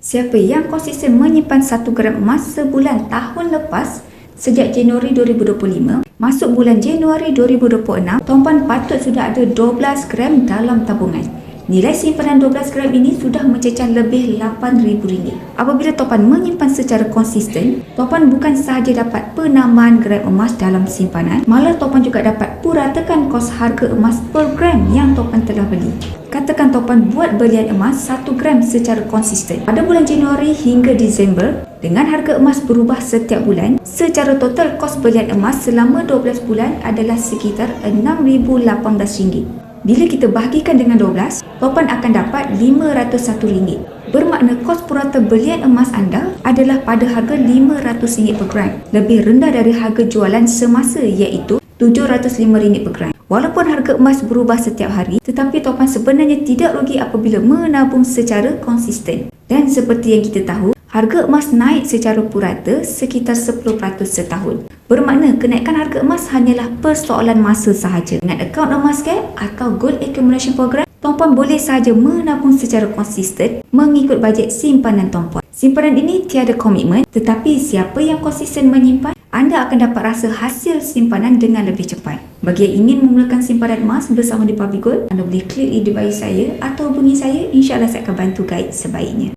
Siapa yang konsisten menyimpan 1 gram emas sebulan tahun lepas sejak Januari 2025, masuk bulan Januari 2026, tuan-puan patut sudah ada 12 gram dalam tabungan. Nilai simpanan 12 gram ini sudah mencecah lebih RM8,000. Apabila tuan-puan menyimpan secara konsisten, tuan-puan bukan sahaja dapat penambahan gram emas dalam simpanan, malah tuan-puan juga dapat puratakan kos harga emas per gram yang tuan-puan telah beli. Katakan tuan-puan buat belian emas 1 gram secara konsisten pada bulan Januari hingga Disember, dengan harga emas berubah setiap bulan, secara total kos belian emas selama 12 bulan adalah sekitar RM6,018. Bila kita bahagikan dengan 12, tuan-puan akan dapat RM501. Bermakna kos purata belian emas anda adalah pada harga RM500 per gram, lebih rendah dari harga jualan semasa iaitu RM705 per gram. Walaupun harga emas berubah setiap hari, tetapi tuan-puan sebenarnya tidak rugi apabila menabung secara konsisten. Dan seperti yang kita tahu, harga emas naik secara purata sekitar 10% setahun. Bermakna kenaikan harga emas hanyalah persoalan masa sahaja. Dengan akaun emas cap atau Gold Accumulation Program, tuan-puan boleh sahaja menabung secara konsisten mengikut bajet simpanan tuan-puan. Simpanan ini tiada komitmen, tetapi siapa yang konsisten menyimpan, anda akan dapat rasa hasil simpanan dengan lebih cepat. Bagi yang ingin memulakan simpanan emas bersama di Public Gold, anda boleh klik di bio saya atau hubungi saya. InsyaAllah saya akan bantu guide sebaiknya.